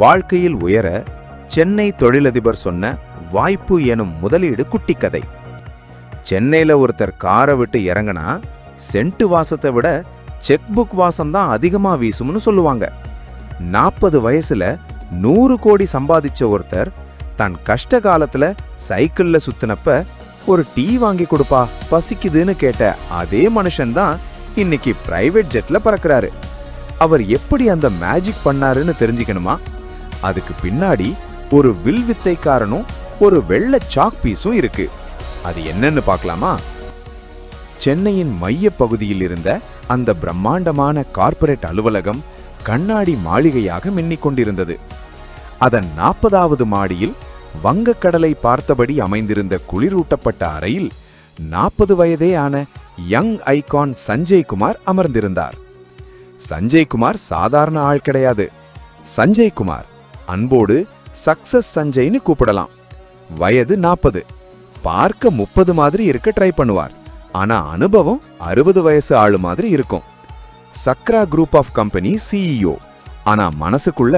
வாழ்க்கையில் உயர சென்னை தொழிலதிபர் சொன்ன வாய்ப்பு எனும் முதலீடு குட்டிக்கதை. சென்னையில ஒருத்தர் காரை விட்டு இறங்கினா சென்ட் வாசத்தை விட செக் புக் வாசம்தான் அதிகமா வீசும்னு சொல்லுவாங்க. 40 வயசுல 100 கோடி சம்பாதிச்ச ஒருத்தர் தன் கஷ்ட காலத்துல சைக்கிள்ல சுத்தினப்ப ஒரு டீ வாங்கி கொடுப்பா பசிக்குதுன்னு கேட்ட அதே மனுஷன்தான் இன்னைக்கு பிரைவேட் ஜெட்ல பறக்கிறாரு. அவர் எப்படி அந்த மேஜிக் பண்ணாருன்னு தெரிஞ்சுக்கணுமா? அதுக்கு பின்னாடி ஒரு வில்வித்தைக்காரனும் ஒரு வெள்ளை சாக் பீஸும் இருக்கு. அது என்னன்னு பார்க்கலாமா? சென்னையின் மைய பகுதியில் இருந்த அந்த பிரம்மாண்டமான கார்ப்பரேட் அலுவலகம் கண்ணாடி மாளிகையாக மின்னிக் கொண்டிருந்தது. அதன் 40வது மாடியில் வங்கக்கடலை பார்த்தபடி அமைந்திருந்த குளிரூட்டப்பட்ட அறையில் 40 வயதே ஆன யங் ஐகான் சஞ்சய் குமார் அமர்ந்திருந்தார். சஞ்சய் குமார் சாதாரண ஆள் கிடையாது. சஞ்சய் குமார், அன்போடு சக்சஸ் சஞ்சய்னு கூப்பிடலாம். வயது 40, பார்க்க 30 மாதிரி இருக்க ட்ரை பண்ணுவார். ஆனா அனுபவம் 60 வயசு ஆளு மாதிரி இருக்கும். Chakra group of company CEO. ஆனா மனசுக்குள்ள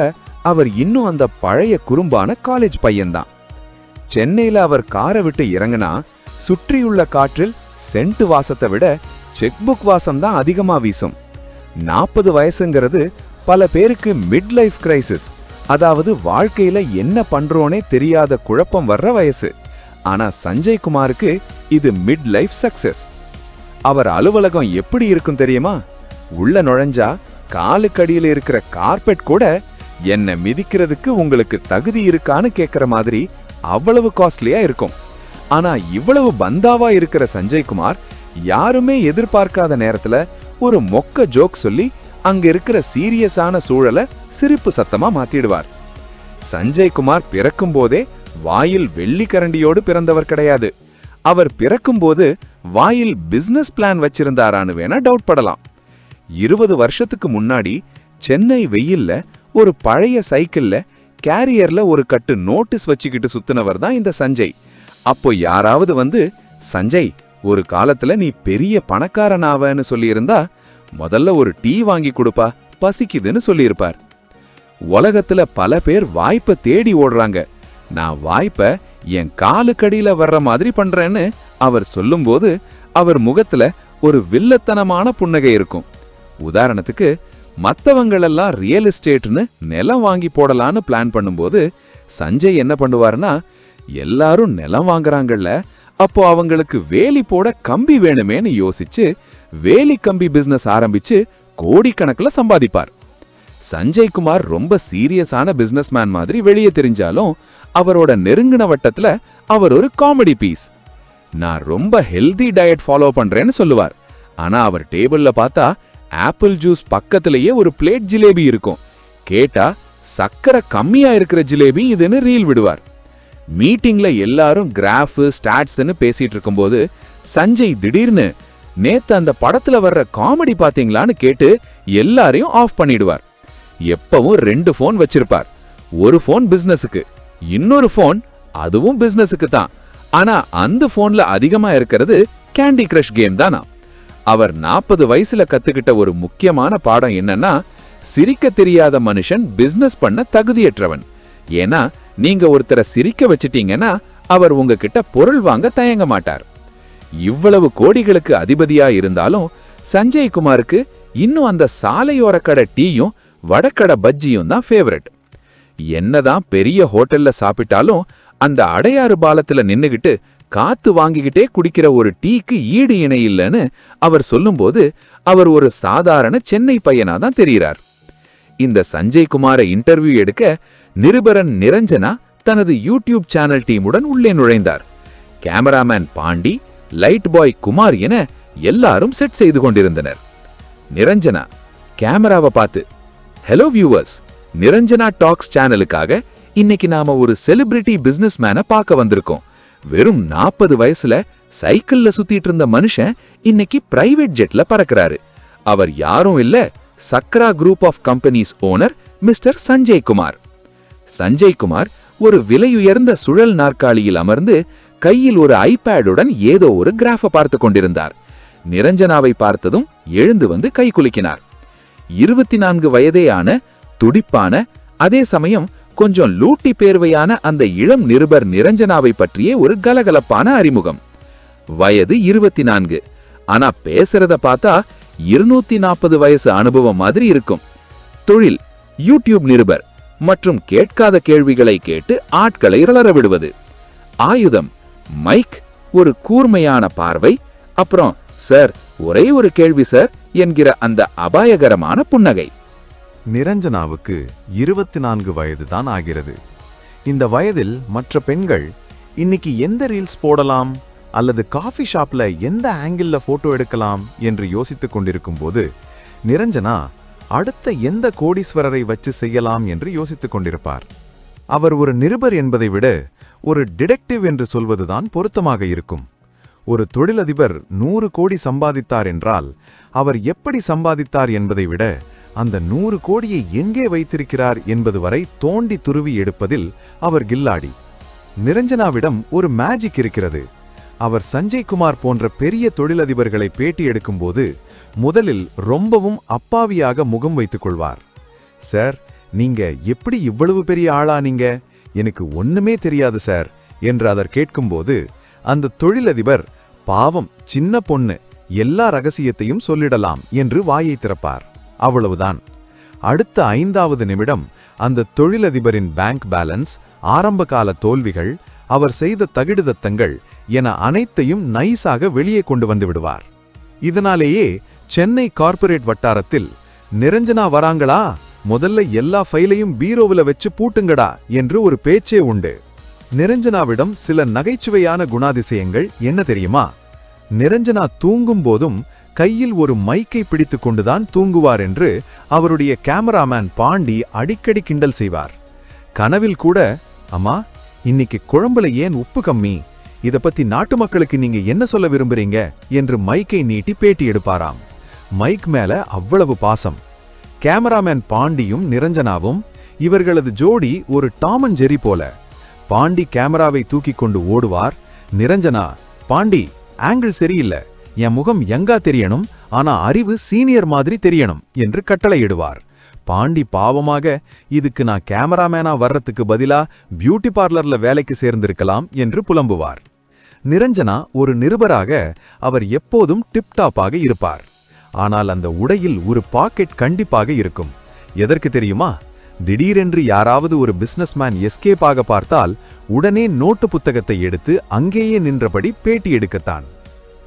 அவர் இன்னும் அந்த பழைய குறும்பான காலேஜ் பையன்தான். சென்னையில அவர் காரை விட்டு இறங்கினா சுற்றியுள்ள காற்றில் சென்ட் வாசத்தை விட செக் புக் வாசம்தான் அதிகமா வீசும். 40 வயசுங்கிறது பல பேருக்கு மிட் லைஃப் கிரைசிஸ், அதாவது வாழ்க்கையில என்ன பண்றோனே தெரியாத குழப்பம் வர்ற வயசு. ஆனா சஞ்சய் குமாருக்கு இது மிட் லைஃப் சக்சஸ். அவர் அலுவலகம் எப்படி இருக்கும் தெரியுமா? உள்ள நுழைஞ்சா காலுக்கடியில இருக்கிற கார்பெட் கூட என்ன மிதிக்கிறதுக்கு உங்களுக்கு தகுதி இருக்கான்னு கேட்கிற மாதிரி அவ்வளவு காஸ்ட்லியா இருக்கும். ஆனா இவ்வளவு பந்தாவா இருக்கிற சஞ்சய் குமார் யாருமே எதிர்பார்க்காத நேரத்துல ஒரு மொக்க ஜோக் சொல்லி அங்க இருக்கிற சீரியஸான சூழலை சிரிப்பு சத்தமா மாத்திடுவார். சஞ்சய் குமார் பிறக்கும் போதே வாயில் வெள்ளி கரண்டியோடு பிறந்தவர் கிடையாது. அவர் பிறக்கும் போது வாயில் பிசினஸ் பிளான் வச்சிருந்தாரான்னு வேணா டவுட் படலாம். 20 வருஷத்துக்கு முன்னாடி சென்னை வெயில்ல ஒரு பழைய சைக்கிள்ல கேரியர்ல ஒரு கட்டு நோட்டீஸ் வச்சுக்கிட்டு சுத்தினவர் தான் இந்த சஞ்சய். அப்போ யாராவது வந்து, சஞ்சய், ஒரு காலத்துல நீ பெரிய பணக்காரனாவன்னு சொல்லியிருந்தா முதல்ல ஒரு டீ வாங்கி கொடுப்பா பசிக்குதுன்னு சொல்லியிருப்பார். உலகத்துல பல பேர் வாய்ப்பை தேடி ஓடுறாங்க. நான் வாய்ப்பை என் காலுக்கடியில வர்ற மாதிரி பண்றேன்னு அவர் சொல்லும்போது அவர் முகத்துல ஒரு வில்லத்தனமான புன்னகை இருக்கும். உதாரணத்துக்கு, மத்தவங்களெல்லாம் ரியல் எஸ்டேட்னு நிலம் வாங்கி போடலான்னு பிளான் பண்ணும்போது சஞ்சய் என்ன பண்ணுவார்னா, எல்லாரும் நிலம் வாங்குறாங்கல்ல, அப்போ அவங்களுக்கு வேலி போட கம்பி வேணுமேன்னு யோசிச்சு வேலி கம்பி பிசினஸ் ஆரம்பிச்சு கோடிக்கணக்கில் சம்பாதிப்பார். சஞ்சய் குமார் ரொம்ப சீரியஸான பிசினஸ் மேன் மாதிரி வெளியே தெரிஞ்சாலும் அவரோட நெருங்கின வட்டத்துல அவர் ஒரு காமெடி பீஸ். நான் ரொம்ப ஹெல்தி டயட் ஃபாலோ பண்றேன்னு சொல்லுவார். ஆனா அவர் டேபிள்ல பார்த்தா ஆப்பிள் ஜூஸ் பக்கத்திலேயே ஒரு பிளேட் ஜிலேபி இருக்கும். கேட்டா சக்கரை கம்மியா இருக்கிற ஜிலேபி இதுன்னு ரீல் விடுவார். மீட்டிங்ல எல்லாரும் கிராஃப் ஸ்டாட்ஸ்ன்னு பேசிட்டு இருக்கும்போது சஞ்சய் திடீர்னு, நேத்து அந்த படத்துல வர்ற காமெடி பாத்தீங்களான்னு கேட்டு எல்லாரையும் ஆஃப் பண்ணிடுவார். எப்பவும் 2 போன் வச்சிருப்பார். ஒரு போன் பிசினஸுக்கு, இன்னொரு போன் அதுவும் பிசினஸுக்கு தான். ஆனா அந்த போன்ல அதிகமா இருக்கிறது கேண்டி கிரஷ் கேம் தானா. அவர் 40 வயசுல கத்துக்கிட்ட ஒரு முக்கியமான பாடம் என்னன்னா, சிரிக்க தெரியாத மனுஷன் பிசினஸ் பண்ண தகுதியற்றவன். ஏன்னா நீங்க ஒருத்தரை சிரிக்க வச்சிட்டீங்கன்னா அவர் உங்ககிட்ட பொருள் வாங்க தயங்க மாட்டார். இவ்வளவு கோடிகளுக்கு அதிபதியா இருந்தாலும் சஞ்சய் குமாருக்கு இன்னும் அந்த சாலையோர கடை டீயும் வடக்கடை பஜ்ஜியும் தான் ஃபேவரட். என்னதான் பெரிய ஹோட்டல்ல சாப்பிட்டாலும் அந்த அடையாறு பாலத்துல நின்னுகிட்டு காத்து வாங்கிக்கிட்டே குடிக்கிற ஒரு டீக்கு ஈடு இணை இல்லைன்னு அவர் சொல்லும்போது அவர் ஒரு சாதாரண சென்னை பையனா தான் தெரிகிறார். இந்த சஞ்சய் குமாரை இன்டர்வியூ எடுக்க நிருபரன் நிரஞ்சனா தனது யூடியூப் சேனல் டீமுடன் உள்ளே நுழைந்தார். Cameraman Pandi, light boy Kumar என எல்லாரும் செட் செய்து கொண்டிருந்தனர். நிரஞ்சனா கேமராவை பார்த்து, ஹலோ வியூவர்ஸ், நிரஞ்சனா டாக்ஸ் சேனலுக்காக இன்னைக்கு நாம ஒரு செலிபிரிட்டி பிசினஸ் மேனை பார்க்க வந்திருக்கோம். வெறும் 40 வயசுல சைக்கிள்ல சுத்திட்டு இருந்த மனுஷன் இன்னைக்கு பிரைவேட் ஜெட்ல பறக்கிறாரு. அவர் யாரும் இல்ல, Chakra group of companies owner mister Sanjay Kumar. Sanjay Kumar ஒரு விலையுயர்ந்த சுழல் நாற்காலியில் அமர்ந்து கையில் ஒரு ஐபேடுடன் ஏதோ ஒரு கிராஃபை பார்த்து கொண்டிருந்தார். நிரஞ்சனாவை பார்த்ததும் எழுந்து வந்து கை குலுக்கினார். 24 வயதேயான துடிப்பான அதே சமயம் கொஞ்சம் லூட்டி பேர்வையான அந்த இளம் நிருபர் நிரஞ்சனாவை பற்றியே ஒரு கலகலப்பான அறிமுகம். வயது 24, ஆனா பேசுறத பார்த்தா 240 வயசு அனுபவம் மாதிரி இருக்கும். தொழில் யூடியூப் நிருபர் மற்றும் கேட்காத கேள்விகளை கேட்டு ஆட்களை ரளர விடுவது. ஆயுதம் மைக், ஒரு கூர்மையான பார்வை, அப்புறம் சார் ஒரே ஒரு கேள்வி சார் என்கிற அந்த அபாயகரமான புன்னகை. நிரஞ்சனாவுக்கு 24 வயது தான் ஆகிறது. இந்த வயதில் மற்ற பெண்கள் இன்னைக்கு எந்த ரீல்ஸ் போடலாம் அல்லது காஃபி ஷாப்ல எந்த ஆங்கிள்ல போட்டோ எடுக்கலாம் என்று யோசித்துக் கொண்டிருக்கும் போது நிரஞ்சனா அடுத்த எந்த கோடீஸ்வரரை வச்சு செய்யலாம் என்று யோசித்துக் கொண்டிருப்பார். அவர் ஒரு நிருபர் என்பதை விட ஒரு டிடெக்டிவ் என்று சொல்வதுதான் பொருத்தமாக இருக்கும். ஒரு தொழிலதிபர் 100 கோடி சம்பாதித்தார் என்றால் அவர் எப்படி சம்பாதித்தார் என்பதை விட அந்த 100 கோடியை எங்கே வைத்திருக்கிறார் என்பது வரை தோண்டி துருவி எடுப்பதில் அவர் கில்லாடி. நிரஞ்சனாவிடம் ஒரு மேஜிக் இருக்கிறது. அவர் சஞ்சய் குமார் போன்ற பெரிய தொழிலதிபர்களை பேட்டி எடுக்கும்போது முதலில் ரொம்பவும் அப்பாவியாக முகம் வைத்துக் கொள்வார். சார், நீங்க எப்படி இவ்வளவு பெரிய ஆளானீங்க? எனக்கு ஒண்ணுமே தெரியாது சார் என்று அவர் கேட்கும்போது அந்த தொழிலதிபர், பாவம் சின்ன பொண்ணு, எல்லா ரகசியத்தையும் சொல்லிடலாம் என்று வாயை திறப்பார். அவ்வளவுதான். அடுத்த 5வது நிமிடம் அந்த தொழிலதிபரின் பேங்க் பேலன்ஸ், ஆரம்பகால தோல்விகள், அவர் செய்த தகிடுதத்தங்கள் என அனைத்தையும் நைஸாக வெளியே கொண்டு வந்து விடுவார். இதனாலேயே சென்னை கார்ப்பரேட் வட்டாரத்தில் நிரஞ்சனா வராங்களா, முதல்ல எல்லா ஃபைலையும் பீரோவில் வச்சு பூட்டுங்கடா என்று ஒரு பேச்சே உண்டு. நிரஞ்சனாவிடம் சில நகைச்சுவையான குணாதிசயங்கள் என்ன தெரியுமா? நிரஞ்சனா தூங்கும் போதும் கையில் ஒரு மைக்கை பிடித்துக் கொண்டுதான் தூங்குவார் என்று அவருடைய கேமராமேன் பாண்டி அடிக்கடி கிண்டல் செய்வார். கனவில் கூட, அம்மா இன்னைக்கு குழம்புல ஏன் உப்பு கம்மி, இத பத்தி நாட்டு மக்களுக்கு நீங்க என்ன சொல்ல விரும்புறீங்க என்று மைக்கை நீட்டி பேட்டி எடுப்பாராம். மைக் மேல அவ்வளவு பாசம். கேமராமேன் பாண்டியும் நிரஞ்சனாவும் இவர்களது ஜோடி ஒரு டாம் அண்ட் ஜெர்ரி போல. பாண்டி கேமராவை தூக்கி கொண்டு ஓடுவார். நிரஞ்சனா, பாண்டி ஆங்கிள் சரியில்லை, என் முகம் யங்கா தெரியணும், ஆனா அறிவு சீனியர் மாதிரி தெரியணும் என்று கட்டளையிடுவார். பாண்டி பாவமாக, இதுக்கு நான் கேமராமேனா வர்றதுக்கு பதிலா பியூட்டி பார்லர்ல வேலைக்கு சேர்ந்திருக்கலாம் என்று புலம்புவார். நிரஞ்சனா ஒரு நிருபராக அவர் எப்போதும் டிப்டாப்பாக இருப்பார். ஆனால் அந்த உடையில் ஒரு பாக்கெட் கண்டிப்பாக இருக்கும். எதற்கு தெரியுமா? திடீரென்று யாராவது ஒரு பிசினஸ்மேன் எஸ்கேப் ஆக பார்த்தால் உடனே நோட்டு புத்தகத்தை எடுத்து அங்கேயே நின்றபடி பேட்டி எடுக்கத்தான்.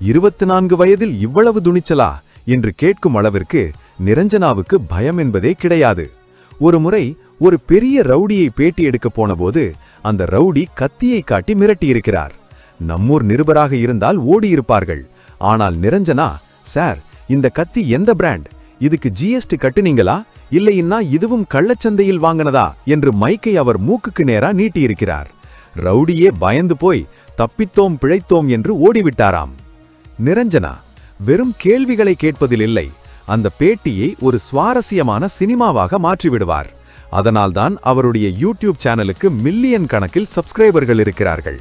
24 வயதில் இவ்வளவு துணிச்சலா என்று கேட்கும் அளவிற்கு நிரஞ்சனாவுக்கு பயம் என்பதே கிடையாது. ஒரு முறை ஒரு பெரிய ரவுடியை பேட்டி எடுக்க போனபோது அந்த ரவுடி கத்தியை காட்டி மிரட்டியிருக்கிறார். நம்மூர் நிருபராக இருந்தால் ஓடியிருப்பார்கள். ஆனால் நிரஞ்சனா, சார் இந்த கத்தி எந்த பிராண்ட், இதுக்கு ஜிஎஸ்டி கட்டுனீங்களா இல்லைன்னா இதுவும் கள்ளச்சந்தையில் வாங்கினதா என்று மைக்கை அவர் மூக்குக்கு நேரா நீட்டியிருக்கிறார். ரவுடியே பயந்து போய் தப்பித்தோம் பிழைத்தோம் என்று ஓடிவிட்டாராம். நிரஞ்சனா வெறும் கேள்விகளை கேட்பதில் இல்லை, அந்த பேட்டியை ஒரு சுவாரஸ்யமான சினிமாவாக மாற்றிவிடுவார். அதனால்தான் அவருடைய யூடியூப் சேனலுக்கு மில்லியன் கணக்கில் சப்ஸ்கிரைபர்கள் இருக்கிறார்கள்.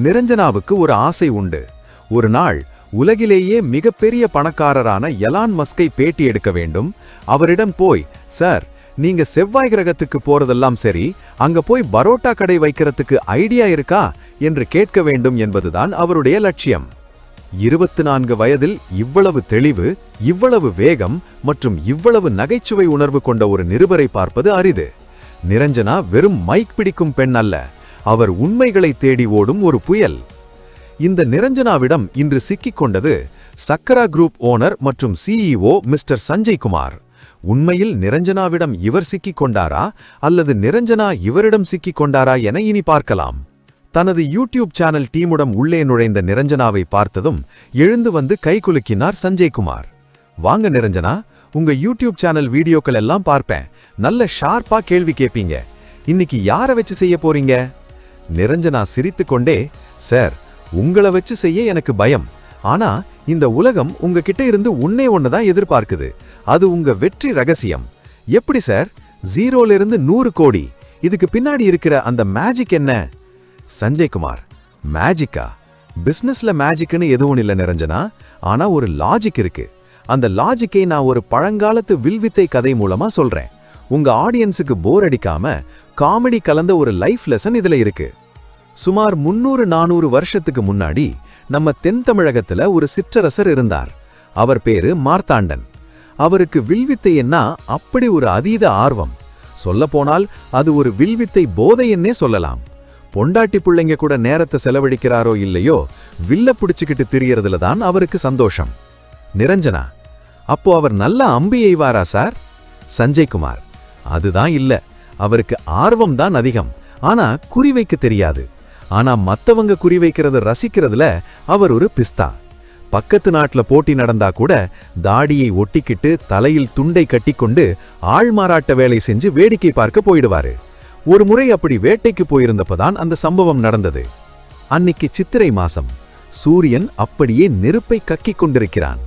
நிரஞ்சனாவுக்கு ஒரு ஆசை உண்டு. ஒரு நாள் உலகிலேயே மிகப்பெரிய பணக்காரரான எலான் மஸ்கை பேட்டி எடுக்க வேண்டும். அவரிடம் போய், சார் நீங்க செவ்வாய் கிரகத்துக்கு போறதெல்லாம் சரி, அங்க போய் பரோட்டா கடை வைக்கிறதுக்கு ஐடியா இருக்கா என்று கேட்க வேண்டும் என்பதுதான் அவருடைய லட்சியம். 24 வயதில் இவ்வளவு தெளிவு, இவ்வளவு வேகம் மற்றும் இவ்வளவு நகைச்சுவை உணர்வு கொண்ட ஒரு நிருபரை பார்ப்பது அரிது. நிரஞ்சனா வெறும் மைக் பிடிக்கும் பெண் அல்ல, அவர் உண்மைகளை தேடி ஓடும் ஒரு புயல். இந்த நிரஞ்சனாவிடம் இன்று சிக்கிக் கொண்டது சக்கரா குரூப் ஓனர் மற்றும் சிஇஓ மிஸ்டர் சஞ்சய் குமார். உண்மையில் நிரஞ்சனாவிடம் இவர் சிக்கிக் கொண்டாரா அல்லது நிரஞ்சனா இவரிடம் சிக்கிக் கொண்டாரா என இனி பார்க்கலாம். தனது யூடியூப் சேனல் டீமுடன் உள்ளே நுழைந்த நிரஞ்சனாவை பார்த்ததும் எழுந்து வந்து கைகுலுக்கினார் சஞ்சய் குமார். வாங்க நிரஞ்சனா, உங்க யூடியூப் சேனல் வீடியோக்கள் எல்லாம் பார்ப்பேன், நல்ல ஷார்ப்பா கேள்வி கேட்பீங்க, இன்னைக்கு யாரை வச்சு செய்ய போறீங்க? நிரஞ்சனா சிரித்துக்கொண்டே, சார் உங்களை வச்சு செய்ய எனக்கு பயம், ஆனா இந்த உலகம் உங்ககிட்ட இருந்து ஒன்னுதான் எதிர்பார்க்குது, அது உங்க வெற்றி ரகசியம். எப்படி சார் 0ல இருந்து 100 கோடி, இதுக்கு பின்னாடி இருக்கிற அந்த மேஜிக் என்ன? சஞ்சய் குமார், மேஜிக்கா? பிசினஸ்ல மேஜிக்னு எதுவும் இல்ல நிரஞ்சனா, ஆனா ஒரு லாஜிக் இருக்கு. அந்த லாஜிக்கை நான் ஒரு பழங்காலத்து வில்வித்தை கதை மூலமா சொல்றேன். உங்க ஆடியன்ஸுக்கு போர் அடிக்காம காமெடி கலந்த ஒரு லைஃப் லெசன் இதுல இருக்கு. சுமார் 300-400 வருஷத்துக்கு முன்னாடி நம்ம தென் தமிழகத்துல ஒரு சிற்றரசர் இருந்தார். அவர் பேரு மார்த்தாண்டன். அவருக்கு வில்வித்தைன்னா அப்படி ஒரு அதீத ஆர்வம். சொல்லப்போனால் அது ஒரு வில்வித்தை போதைன்னே சொல்லலாம். பொண்டாட்டி பிள்ளைங்க கூட நேரத்தை செலவழிக்கிறாரோ இல்லையோ, வில்ல பிடிச்சுக்கிட்டு திரியறதுல தான் அவருக்கு சந்தோஷம். நிரஞ்சனா, அப்போ அவர் நல்ல அம்பு எய்வாரா சார்? சஞ்சய்குமார், அதுதான் இல்ல. அவருக்கு ஆர்வம் தான் அதிகம், ஆனா குறிவைக்க தெரியாது. ஆனா மத்தவங்க குறிவைக்கிறத ரசிக்கிறதுல அவர் ஒரு பிஸ்தா. பக்கத்து நாட்டுல போட்டி நடந்தா கூட தாடியை ஒட்டிக்கிட்டு தலையில் துண்டை கட்டிக்கொண்டு ஆள்மாறாட்ட வேலை செஞ்சு வேடிக்கை பார்க்க போயிடுவாரு. ஒரு முறை அப்படி வேட்டைக்கு போயிருந்தப்பதான் அந்த சம்பவம் நடந்தது. அன்னிக்கு சித்திரை மாசம். சூரியன் அப்படியே நெருப்பை கக்கிக் கொண்டிருக்கிறான்.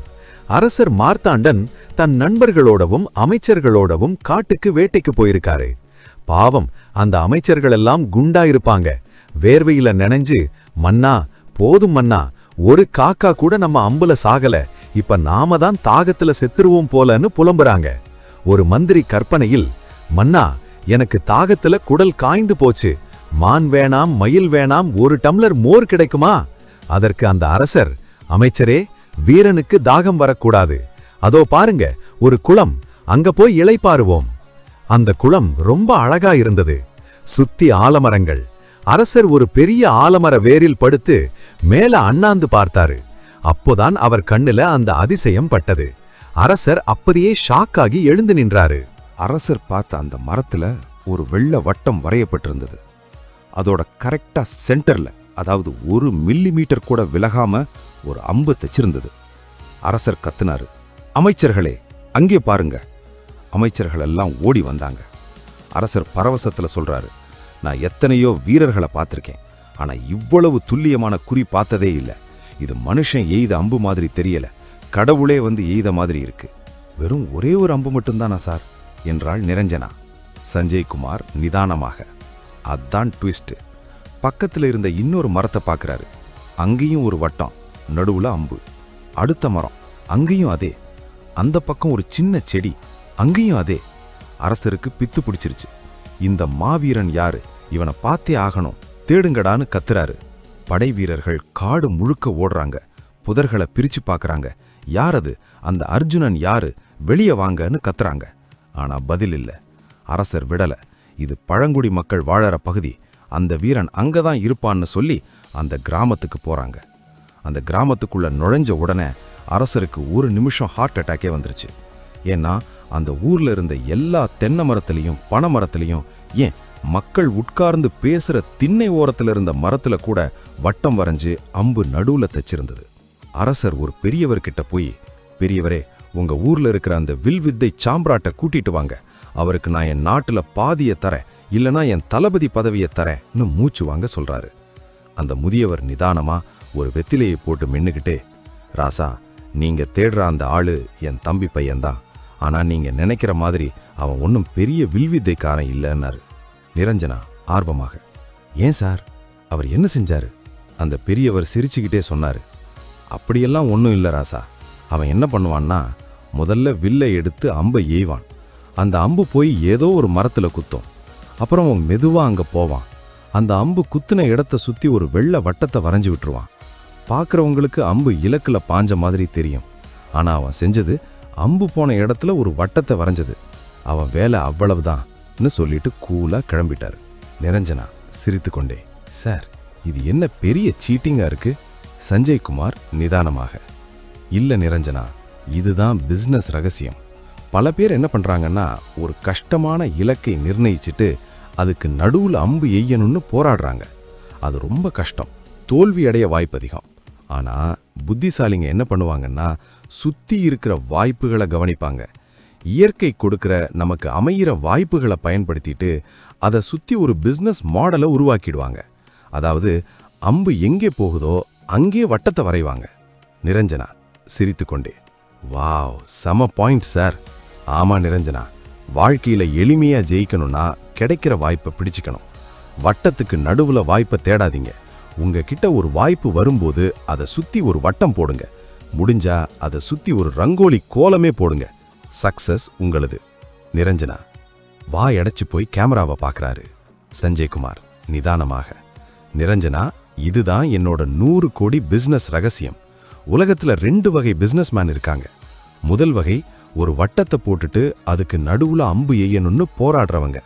அரசர் மார்த்தாண்டன் தன் நண்பர்களோடவும் அமைச்சர்களோடவும் காட்டுக்கு வேட்டைக்கு போயிருக்காரு. பாவம், அந்த அமைச்சர்களெல்லாம் குண்டா இருப்பாங்க. வேர்வையில நனைஞ்சு, மன்னா போதும் மன்னா, ஒரு காக்கா கூட நம்ம அம்புல சாகல, இப்ப நாம தான் தாகத்துல செத்துருவோம் போலன்னு புலம்புறாங்க. ஒரு மந்திரி கற்பனையில், மன்னா எனக்கு தாகத்துல குடல் காய்ந்து போச்சு, மான் வேணாம் மயில் வேணாம், ஒரு டம்ளர் மோர் கிடைக்குமா? அதற்கு அந்த அரசர், அமைச்சரே, வீரனுக்கு தாகம் வரக்கூடாது, அதோ பாருங்க ஒரு குளம், அங்க போய் இளைப்பாறுவோம். அந்த குளம் ரொம்ப அழகா இருந்தது. சுத்தி ஆலமரங்கள். அரசர் ஒரு பெரிய ஆலமர வேரில் படுத்து மேல அண்ணாந்து பார்த்தாரு. அப்போதான் அவர் கண்ணுல அந்த அதிசயம் பட்டது. அரசர் அப்படியே ஷாக்காகி எழுந்து நின்றாரு. அரசர் பார்த்த அந்த மரத்துல ஒரு வெள்ளை வட்டம் வரையப்பட்டிருந்தது. அதோட கரெக்டா சென்டர்ல, அதாவது 1 மில்லிமீட்டர் கூட விலகாம ஒரு அம்பு தைச்சிருந்தது. அரசர் கத்துனாரு, அமைச்சர்களே அங்கே பாருங்க. அமைச்சர்கள் எல்லாம் ஓடி வந்தாங்க. அரசர் பரவசத்துல சொல்றாரு, நான் எத்தனையோ வீரர்களை பார்த்திருக்கேன், ஆனா இவ்வளவு துல்லியமான குறி பார்த்ததே இல்லை. இது மனுஷன் எய்த அம்பு மாதிரி தெரியல, கடவுளே வந்து எய்த மாதிரி இருக்கு. வெறும் ஒரே ஒரு அம்பு மட்டும்தானா சார் என்றாள் நிரஞ்சனா. சஞ்சய்குமார் நிதானமாக, அதான் ட்விஸ்ட். பக்கத்துல இருந்த இன்னொரு மரத்தை பார்க்கறாரு. அங்கேயும் ஒரு வட்டம், நடுவுல அம்பு. அடுத்த மரம், அங்கேயும் அதே. அந்த பக்கம் ஒரு சின்ன செடி, அங்கேயும் அதே. அரசருக்கு பித்து பிடிச்சிருச்சு. இந்த மாவீரன் யாரு, இவனை பார்த்தே ஆகணும், தேடுங்கடான்னு கத்துறாரு. படை வீரர்கள் காடு முழுக்க ஓடுறாங்க, புதர்களை பிரிச்சு பார்க்கறாங்க. யாரது, அந்த அர்ஜுனன் யாரு, வெளியே வாங்கன்னு கத்துறாங்க. ஆனா பதில் இல்ல. அரசர் விடல. இது பழங்குடி மக்கள் வாழற பகுதி, அந்த வீரன் அங்கதான் இருப்பான்னு சொல்லி அந்த கிராமத்துக்கு போறாங்க. அந்த கிராமத்துக்குள்ள நுழைஞ்ச உடனே அரசருக்கு ஒரு நிமிஷம் ஹார்ட் அட்டாக்கே வந்துருச்சு. ஏன்னா அந்த ஊர்ல இருந்த எல்லா தென்னை மரத்திலையும் பனை மரத்திலையும், ஏன் மக்கள் உட்கார்ந்து பேசுற திண்ணை ஓரத்துல இருந்த மரத்துல கூட வட்டம் வரைஞ்சு அம்பு நடுவுல தச்சிருந்தது. அரசர் ஒரு பெரியவர்கிட்ட போய், பெரியவரே, உங்க ஊர்ல இருக்கிற அந்த வில்வித்தை சாம்ராட்டை கூட்டிட்டு வாங்க, அவருக்கு நான் என் நாட்டுல பாதியை தரேன், இல்லனா என் தளபதி பதவியை தரேன்னு மூச்சு வாங்க சொல்றாரு. அந்த முதியவர் நிதானமா ஒரு வெத்திலையை போட்டு மின்னுக்கிட்டே, ராசா, நீங்க தேடுற அந்த ஆளு என் தம்பி பையன்தான், ஆனா நீங்க நினைக்கிற மாதிரி அவன் ஒன்னும் பெரிய வில்வித்தைக்காரன் இல்லைன்னாரு. நிரஞ்சனா ஆர்வமாக, ஏன் சார், அவர் என்ன செஞ்சாரு? அந்த பெரியவர் சிரிச்சுக்கிட்டே சொன்னாரு, அப்படியெல்லாம் ஒன்றும் இல்லை ராசா. அவன் என்ன பண்ணுவான்னா, முதல்ல வில்லை எடுத்து அம்பை எய்வான். அந்த அம்பு போய் ஏதோ ஒரு மரத்துல குத்தும். அப்புறம் அவன் மெதுவா அங்க போவான். அந்த அம்பு குத்துன இடத்த சுத்தி ஒரு வெள்ளை வட்டத்தை வரைஞ்சு விட்டுருவான். பார்க்குறவங்களுக்கு அம்பு இலக்குல பாஞ்ச மாதிரி தெரியும். ஆனா அவன் செஞ்சது அம்பு போன இடத்துல ஒரு வட்டத்தை வரைஞ்சது. அவன் வேலை அவ்வளவுதான்னு சொல்லிட்டு கூலா கிளம்பிட்டாரு. நிரஞ்சனா சிரித்து கொண்டே, சார், இது என்ன பெரிய சீட்டிங்கா இருக்கு? சஞ்சய்குமார் நிதானமாக, இல்ல நிரஞ்சனா, இதுதான் பிசினஸ் ரகசியம். பல பேர் என்ன பண்றாங்கன்னா, ஒரு கஷ்டமான இலக்கை நிர்ணயிச்சுட்டு அதுக்கு நடுவுல அம்பு எய்யணும்னு போராடுறாங்க. அது ரொம்ப கஷ்டம், தோல்வி அடைய வாய்ப்பு அதிகம். ஆனா புத்திசாலிங்க என்ன பண்ணுவாங்கன்னா, சுத்தி இருக்கிற வாய்ப்புகளை கவனிப்பாங்க. இயற்கை கொடுக்கிற நமக்கு அமையிற வாய்ப்புகளை பயன்படுத்திட்டு அதை சுத்தி ஒரு பிசினஸ் மாடலை உருவாக்கிடுவாங்க. அதாவது அம்பு எங்கே போகுதோ அங்கே வட்டத்தை வரைவாங்க. நிரஞ்சனா சிரித்துக்கொண்டே, வாவ், செம பாயிண்ட் சார். ஆமா நிரஞ்சனா, வாழ்க்கையில எளிமையா ஜெயிக்கணும்னா கிடைக்கிற வாய்ப்பை பிடிச்சுக்கணும். வட்டத்துக்கு நடுவுல வாய்ப்பை தேடாதீங்க. உங்ககிட்ட ஒரு வாய்ப்பு வரும்போது அதை சுத்தி ஒரு வட்டம் போடுங்க. முடிஞ்சா அதை சுத்தி ஒரு ரங்கோலி கோலமே போடுங்க. சக்சஸ் உங்களது. நிரஞ்சனா, வாயடைச்சு போய் கேமராவை பார்க்கறாரு. சஞ்சய்குமார் நிதானமாக, நிரஞ்சனா, இதுதான் என்னோட 100 கோடி பிசினஸ் ரகசியம். உலகத்துல 2 வகை பிசினஸ்மேன் இருக்காங்க. முதல் வகை ஒரு வட்டத்தை போட்டுட்டு அதுக்கு நடுவுல அம்பு எய்யணும்னு போராடுறவங்க.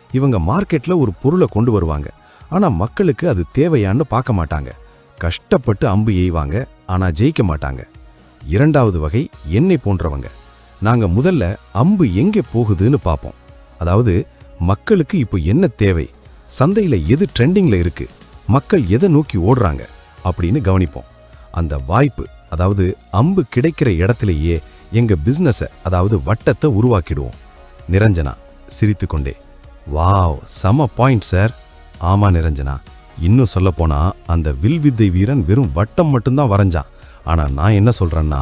இவங்க மார்க்கெட்ல ஒரு பொருளை கொண்டு வருவாங்க, ஆனா மக்களுக்கு அது தேவையான்னு பார்க்க மாட்டாங்க. கஷ்டப்பட்டு அம்பு எய்வாங்க, ஆனா ஜெயிக்க மாட்டாங்க. இரண்டாவது வகை என்னை போன்றவங்க. நாங்க முதல்ல அம்பு எங்கே போகுதுன்னு பார்ப்போம். அதாவது மக்களுக்கு இப்போ என்ன தேவை, சந்தையில எது ட்ரெண்டிங்ல இருக்கு, மக்கள் எதை நோக்கி ஓடுறாங்க அப்படின்னு கவனிப்போம். அந்த வாய்ப்பு, அதாவது அம்பு கிடைக்கிற இடத்திலேயே எங்க பிசினஸை, அதாவது வட்டத்தை உருவாக்கிடுவோம். நிரஞ்சனா சிரித்துக்கொண்டே, வாவ், சம பாயிண்ட் சார். ஆமா நிரஞ்சனா, இன்னும் சொல்லப்போனா அந்த வில்வித்தை வீரன் வெறும் வட்டம் மட்டும்தான் வரைஞ்சான். ஆனா நான் என்ன சொல்றேன்னா,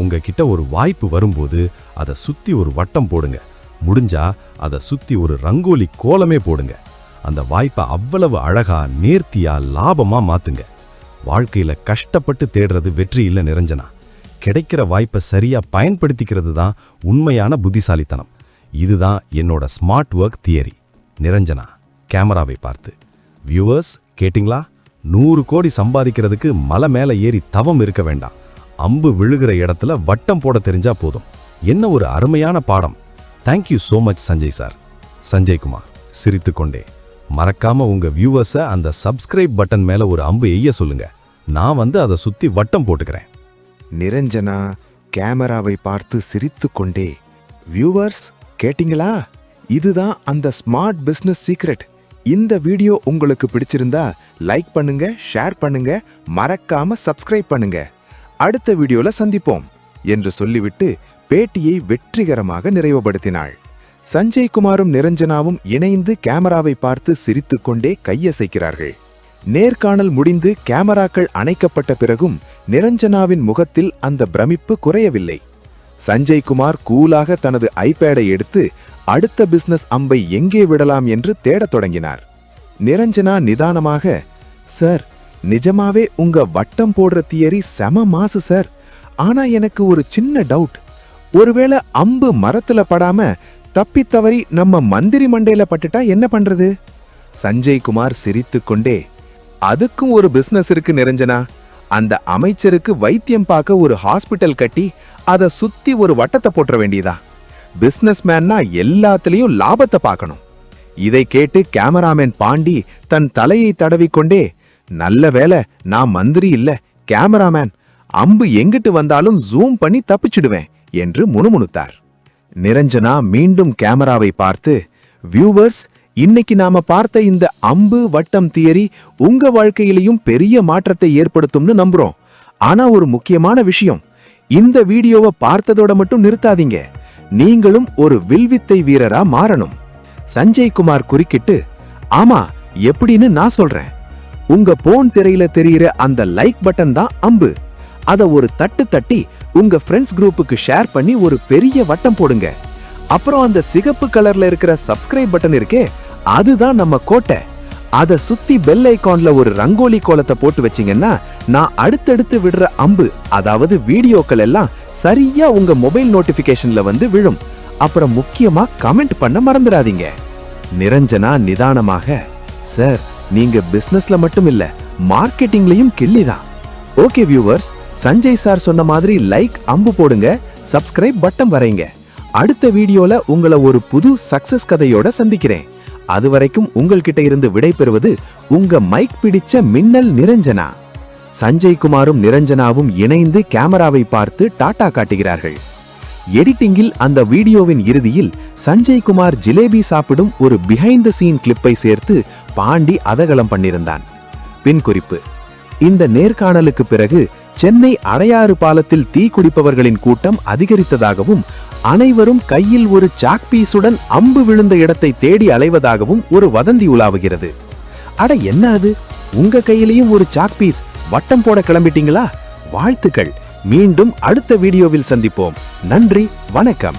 உங்ககிட்ட ஒரு வாய்ப்பு வரும்போது அதை சுத்தி ஒரு வட்டம் போடுங்க. முடிஞ்சா அதை சுத்தி ஒரு ரங்கோலி கோலமே போடுங்க. அந்த வாய்ப்பை அவ்வளவு அழகா, நேர்த்தியா, லாபமா மாத்துங்க. வாழ்க்கையில கஷ்டப்பட்டு தேடுறது வெற்றி இல்ல நிரஞ்சனா. கிடைக்கிற வாய்ப்பை சரியா பயன்படுத்திக்கிறது தான் உண்மையான புத்திசாலித்தனம். இதுதான் என்னோட ஸ்மார்ட் ஒர்க் தியரி. நிரஞ்சனா கேமராவை பார்த்து, வியூவர்ஸ் கேட்டிங்களா? 100 கோடி சம்பாதிக்கிறதுக்கு மலை மேல ஏறி தவம் இருக்க வேண்டாம். அம்பு விழுகிற இடத்துல வட்டம் போட தெரிஞ்சா போதும். என்ன ஒரு அருமையான பாடம். Thank you so much Sanjay sir. Sanjay Kumar சிரித்துக்கொண்டே, மறக்காம உங்க வியூவர்ஸை அந்த சப்ஸ்கிரைப் பட்டன் மேல ஒரு அம்பு எய்ய சொல்லுங்க. நான் வந்து அதை சுத்தி வட்டம் போட்டுக்கிறேன். நிரஞ்சனா கேமராவை பார்த்து சிரித்துக்கொண்டே, வியூவர்ஸ் கேட்டிங்களா? இதுதான் அந்த ஸ்மார்ட் பிசினஸ் சீக்ரெட். இந்த வீடியோ உங்களுக்கு பிடிச்சிருந்தா லைக் பண்ணுங்க, ஷேர் பண்ணுங்க, மறக்காம சப்ஸ்கிரைப் பண்ணுங்க. அடுத்த வீடியோல சந்திப்போம் என்று சொல்லிவிட்டு பேட்டியை வெற்றிகரமாக நிறைவுபடுத்தினாள். சஞ்சய்குமாரும் நிரஞ்சனாவும் இணைந்து கேமராவை பார்த்து சிரித்துக்கொண்டே கையசைக்கிறார்கள். நேர்காணல் முடிந்து கேமராக்கள் அணைக்கப்பட்ட பிறகும் நிரஞ்சனாவின் முகத்தில் அந்த பிரமிப்பு குறையவில்லை. சஞ்சய்குமார் கூலாக தனது ஐபேடை எடுத்து அடுத்த பிசினஸ் அம்பை எங்கே விடலாம் என்று தேடத் தொடங்கினார். நிரஞ்சனா நிதானமாக, சார், நிஜமாவே உங்க வட்டம் போடுற தியரி செம மாசு சார். ஆனா எனக்கு ஒரு சின்ன டவுட். ஒருவேளை அம்பு மரத்துல படாம தப்பி தவறி நம்ம மந்திரி மண்டையில பட்டுட்டா என்ன பண்றது? சஞ்சய்குமார் சிரித்துக்கொண்டே, அதுக்கும் ஒரு பிசினஸ் இருக்கு நிரஞ்சனா. அந்த அமைச்சருக்கு வைத்தியம் பார்க்க ஒரு ஹாஸ்பிட்டல் கட்டி அதை சுத்தி ஒரு வட்டத்தை போட்டுற வேண்டியதா? பிசினஸ்மேன்னா எல்லாத்துலயும் லாபத்தை பார்க்கணும். இதை கேட்டு கேமராமேன் பாண்டி தன் தலையை தடவிக்கொண்டே, நல்ல வேலை நான் மந்திரி இல்ல, கேமராமேன். அம்பு எங்கிட்டு வந்தாலும் ஜூம் பண்ணி தப்பிச்சிடுவேன் என்று முணுமுணுத்தார். நிரஞ்சனா மீண்டும் கேமராவை பார்த்து, வியூவர்ஸ், இன்னைக்கு நாம பார்த்த இந்த அம்பு வட்டம் தியரி உங்க வாழ்க்கையிலையும் பெரிய மாற்றத்தை ஏற்படுத்தும்னு நம்புறோம். ஆனா ஒரு முக்கியமான விஷயம், இந்த வீடியோவை பார்த்ததோட மட்டும் நிறுத்தாதீங்க. நீங்களும் ஒரு வில்வித்தை வீரரா மாறணும். சஞ்சய்குமார் குறுக்கிட்டு, ஆமா, எப்படின்னு நான் சொல்றேன். உங்க போன் திரையில தெரியிற அந்த லைக் பட்டன் தான் அம்பு. அத ஒரு தட்டு தட்டி உங்க ஃப்ரெண்ட்ஸ் குரூப்புக்கு ஷேர் பண்ணி ஒரு பெரிய வட்டம் போடுங்க. அப்புறம் அந்த சிகப்பு கலர்ல இருக்கிற சப்ஸ்கிரைப் பட்டன் இருக்கே, அதுதான் நம்ம கோட்டை. அத சுத்தி பெல் ஐகான்ல ஒரு ரங்கோலி கோலத்தை போட்டு வச்சீங்கன்னா நான் அடுத்தடுத்து விடுற அம்பு, அதாவது வீடியோக்கள் எல்லாம் சரியா உங்க மொபைல் நோட்டிபிகேஷன்ல வந்து விழும். அப்புறம் முக்கியமா கமெண்ட் பண்ண மறந்துடாதீங்க. நிரஞ்சனா நிதானமாக, சார், நீங்க பிசினஸ்ல மட்டும் இல்ல, மார்க்கெட்டிங்லயும் கில்லிதான். ஓகே வியூவர்ஸ், சஞ்சய் சார் சொன்ன மாதிரி லைக் அம்பு போடுங்க, சப்ஸ்கிரைப் பட்டன் வரைங்க. அடுத்த வீடியோல உங்களை ஒரு புது சக்சஸ் கதையோட சந்திக்கிறேன். அதுவரைக்கும் உங்கள்கிட்ட இருந்து விடை பெறுவது உங்க மைக் பிடிச்ச மின்னல் நிரஞ்சனா. சஞ்சய்குமாரும் நிரஞ்சனாவும் இணைந்து கேமராவை பார்த்து டாடா காட்டுகிறார்கள். எடிட்டிங்கில் அந்த வீடியோவின் இறுதியில் சஞ்சய்குமார் ஜிலேபி சாப்பிடும் ஒரு பிஹைண்ட் த சீன் கிளிப்பை சேர்த்து பாண்டி அதகலம் பண்ணியிருந்தான். பின் குறிப்பு: இந்த நேர்காணலுக்கு பிறகு சென்னை அடையாறு பாலத்தில் தீ குடிப்பவர்களின் கூட்டம் அதிகரித்ததாகவும் அனைவரும் கையில் ஒரு சாக் பீஸுடன் அம்பு விழுந்த இடத்தை தேடி அலைவதாகவும் ஒரு வதந்தி உலாவுகிறது. அட என்ன அது, உங்க கையிலையும் ஒரு சாக் பீஸ் வட்டம் போட கிளம்பிட்டீங்களா? வாழ்த்துக்கள். மீண்டும் அடுத்த வீடியோவில் சந்திப்போம். நன்றி, வணக்கம்.